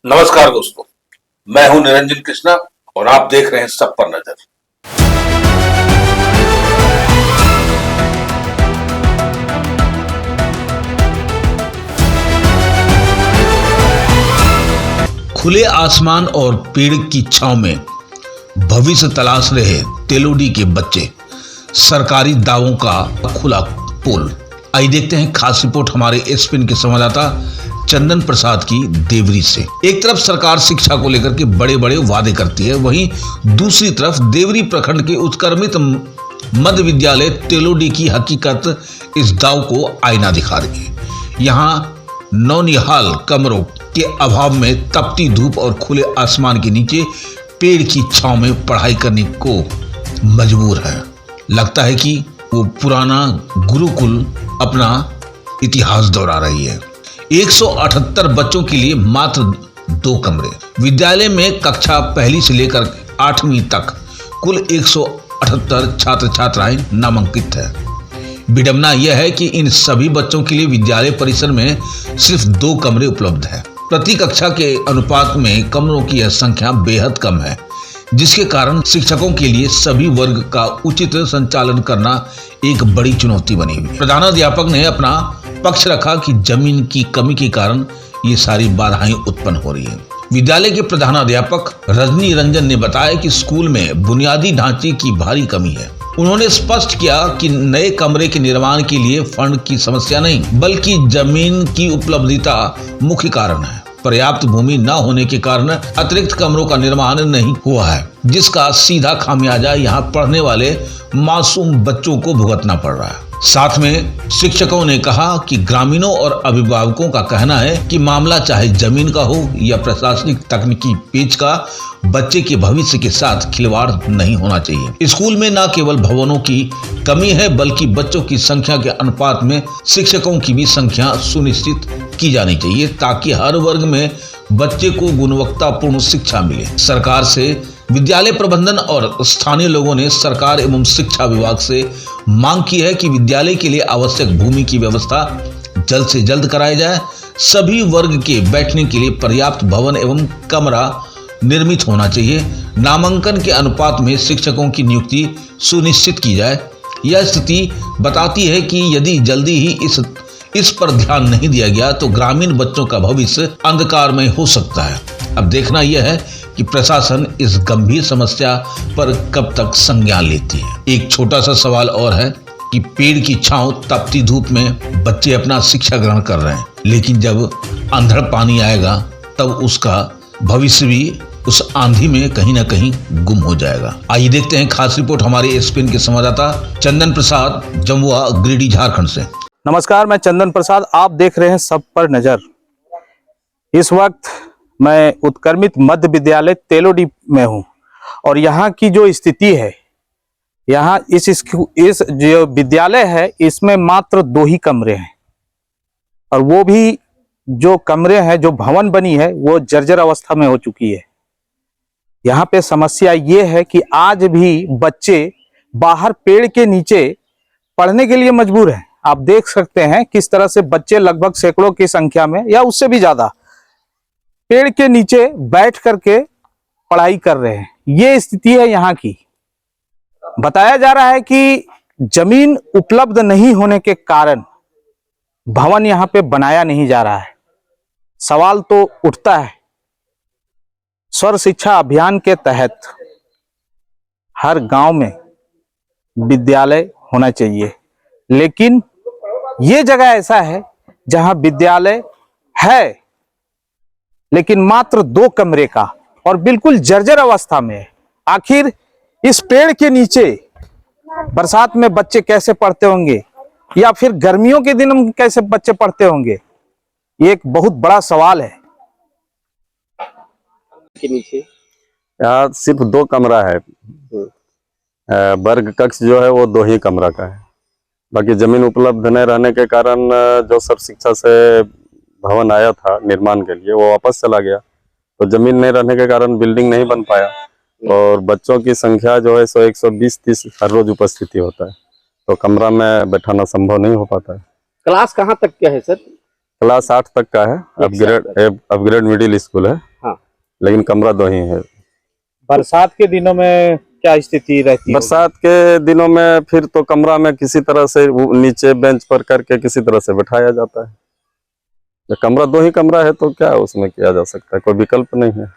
नमस्कार दोस्तों, मैं हूं निरंजन कृष्णा और आप देख रहे हैं सब पर नजर। खुले आसमान और पेड़ की छांव में भविष्य तलाश रहे तेलोडी के बच्चे, सरकारी दावों का खुला पोल। आइए देखते हैं खास रिपोर्ट हमारे एसपीएन के संवाददाता चंदन प्रसाद की देवरी से। एक तरफ सरकार शिक्षा को लेकर के बड़े बड़े वादे करती है, वहीं दूसरी तरफ देवरी प्रखंड के उत्क्रमित मध्य विद्यालय तेलोडी की हकीकत इस दाव को आईना दिखा रही है। यहाँ नौनिहाल कमरों के अभाव में तपती धूप और खुले आसमान के नीचे पेड़ की छांव में पढ़ाई करने को मजबूर है। लगता है कि वो पुराना गुरुकुल अपना इतिहास दोहरा रही है। 178 बच्चों के लिए मात्र 2 कमरे। विद्यालय में कक्षा पहली से लेकर 8वीं तक कुल 178 छात्र छात्राएं नामांकित है। विडंबना यह है कि इन सभी बच्चों के लिए विद्यालय परिसर में सिर्फ 2 कमरे उपलब्ध है। प्रति कक्षा के अनुपात में कमरों की यह संख्या बेहद कम है, जिसके कारण शिक्षकों के लिए सभी वर्ग का उचित संचालन करना एक बड़ी चुनौती बनी हुई। प्रधानाध्यापक ने अपना पक्ष रखा कि जमीन की कमी के कारण ये सारी बाधाएं उत्पन्न हो रही है। विद्यालय के प्रधानाध्यापक रजनी रंजन ने बताया कि स्कूल में बुनियादी ढांचे की भारी कमी है। उन्होंने स्पष्ट किया कि नए कमरे के निर्माण के लिए फंड की समस्या नहीं, बल्कि जमीन की उपलब्धता मुख्य कारण है। पर्याप्त भूमि न होने के कारण अतिरिक्त कमरों का निर्माण नहीं हुआ है, जिसका सीधा खामियाजा यहाँ पढ़ने वाले मासूम बच्चों को भुगतना पड़ रहा है। साथ में शिक्षकों ने कहा कि ग्रामीणों और अभिभावकों का कहना है कि मामला चाहे जमीन का हो या प्रशासनिक तकनीकी पेच का, बच्चे के भविष्य के साथ खिलवाड़ नहीं होना चाहिए। स्कूल में न केवल भवनों की कमी है, बल्कि बच्चों की संख्या के अनुपात में शिक्षकों की भी संख्या सुनिश्चित की जानी चाहिए, ताकि हर वर्ग में बच्चे को गुणवत्तापूर्ण शिक्षा मिले। सरकार से विद्यालय प्रबंधन और स्थानीय लोगों ने सरकार एवं शिक्षा विभाग से मांग की है कि विद्यालय के लिए आवश्यक भूमि की व्यवस्था जल्द से जल्द कराई जाए। सभी वर्ग के बैठने के लिए पर्याप्त भवन एवं कमरा निर्मित होना चाहिए। नामांकन के अनुपात में शिक्षकों की नियुक्ति सुनिश्चित की जाए। यह स्थिति बताती है कि यदि जल्दी ही इस पर ध्यान नहीं दिया गया तो ग्रामीण बच्चों का भविष्य अंधकारमय हो सकता है। अब देखना यह है कि प्रशासन इस गंभीर समस्या पर कब तक संज्ञान लेती है। एक छोटा सा सवाल और है कि पेड़ की छांव तपती धूप में बच्चे अपना शिक्षा ग्रहण कर रहे हैं, लेकिन जब अंधड़ पानी आएगा तब उसका भविष्य भी उस आंधी में कहीं ना कहीं गुम हो जाएगा। आइए देखते हैं खास रिपोर्ट हमारे एसपीएन के संवाददाता चंदन प्रसाद, जमुआ, गिरिडीह, झारखंड से। नमस्कार, मैं चंदन प्रसाद, आप देख रहे हैं सब पर नजर। इस वक्त मैं उत्क्रमित मध्य विद्यालय तेलोडी में हूं और यहाँ की जो स्थिति है, यहाँ इस जो विद्यालय है इसमें मात्र 2 ही कमरे हैं, और वो भी जो कमरे हैं, जो भवन बनी है, वो जर्जर अवस्था में हो चुकी है। यहाँ पे समस्या ये है कि आज भी बच्चे बाहर पेड़ के नीचे पढ़ने के लिए मजबूर हैं। आप देख सकते हैं किस तरह से बच्चे लगभग सैकड़ों की संख्या में या उससे भी ज्यादा पेड़ के नीचे बैठ करके पढ़ाई कर रहे हैं। ये स्थिति है यहाँ की। बताया जा रहा है कि जमीन उपलब्ध नहीं होने के कारण भवन यहाँ पे बनाया नहीं जा रहा है। सवाल तो उठता है, सर्व शिक्षा अभियान के तहत हर गांव में विद्यालय होना चाहिए, लेकिन ये जगह ऐसा है जहां विद्यालय है लेकिन मात्र 2 कमरे का और बिल्कुल जर्जर अवस्था में है। आखिर इस पेड़ के नीचे बरसात में बच्चे कैसे पढ़ते होंगे, या फिर गर्मियों के दिन में कैसे बच्चे पढ़ते होंगे, ये एक बहुत बड़ा सवाल है। के नीचे यहाँ सिर्फ 2 कमरा है। वर्ग कक्ष जो है वो 2 ही कमरा का है। बाकी जमीन उपलब्ध न रहने के कारण जो सर्व शिक्षा से भवन आया था निर्माण के लिए, वो वापस चला गया। तो जमीन नहीं रहने के कारण बिल्डिंग नहीं बन पाया, और बच्चों की संख्या जो है 120-130 हर रोज उपस्थिति होता है, तो कमरा में बैठाना संभव नहीं हो पाता है। क्लास कहाँ तक क्या है सर? क्लास 8 तक का है, अपग्रेड मिडिल स्कूल है। हाँ। लेकिन कमरा 2 ही है। बरसात के दिनों में क्या स्थिति रहती है? बरसात के दिनों में फिर तो कमरा में किसी तरह से नीचे बेंच पर करके किसी तरह से बैठाया जाता है। जब कमरा 2 ही कमरा है तो क्या उसमें किया जा सकता है, कोई विकल्प नहीं है।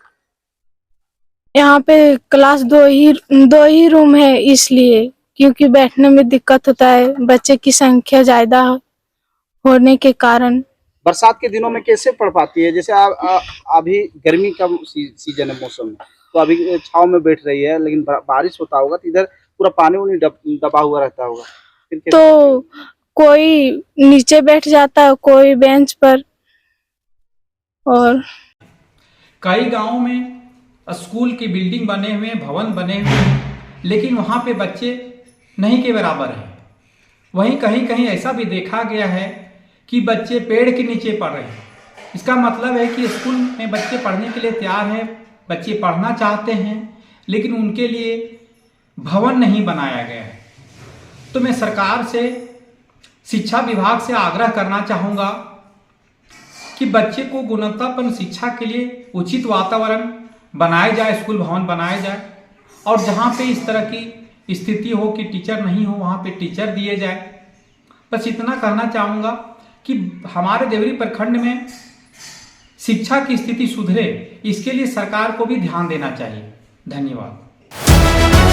यहाँ पे क्लास दो ही रूम है, इसलिए क्योंकि बैठने में दिक्कत होता है, बच्चे की संख्या ज्यादा होने के कारण। बरसात के दिनों में कैसे पढ़ पाती है? जैसे अभी गर्मी का सीजन है, मौसम है, तो अभी छांव में बैठ रही है, लेकिन बारिश होता होगा तो इधर पूरा पानी उनी दबा हुआ रहता होगा, फिर कैसे? तो कोई नीचे बैठ जाता है, कोई बेंच पर। और कई गांवों में स्कूल की बिल्डिंग बने हुए हैं, भवन बने हुए हैं, लेकिन वहाँ पे बच्चे नहीं के बराबर हैं। वहीं कहीं कहीं ऐसा भी देखा गया है कि बच्चे पेड़ के नीचे पढ़ रहे हैं। इसका मतलब है कि स्कूल में बच्चे पढ़ने के लिए तैयार हैं, बच्चे पढ़ना चाहते हैं, लेकिन उनके लिए भवन नहीं बनाया गया है। तो मैं सरकार से, शिक्षा विभाग से आग्रह करना चाहूँगा कि बच्चे को गुणवत्तापूर्ण शिक्षा के लिए उचित वातावरण बनाया जाए, स्कूल भवन बनाया जाए, और जहाँ पे इस तरह की स्थिति हो कि टीचर नहीं हो, वहाँ पे टीचर दिए जाए। बस इतना कहना चाहूँगा कि हमारे देवरी प्रखंड में शिक्षा की स्थिति सुधरे, इसके लिए सरकार को भी ध्यान देना चाहिए। धन्यवाद।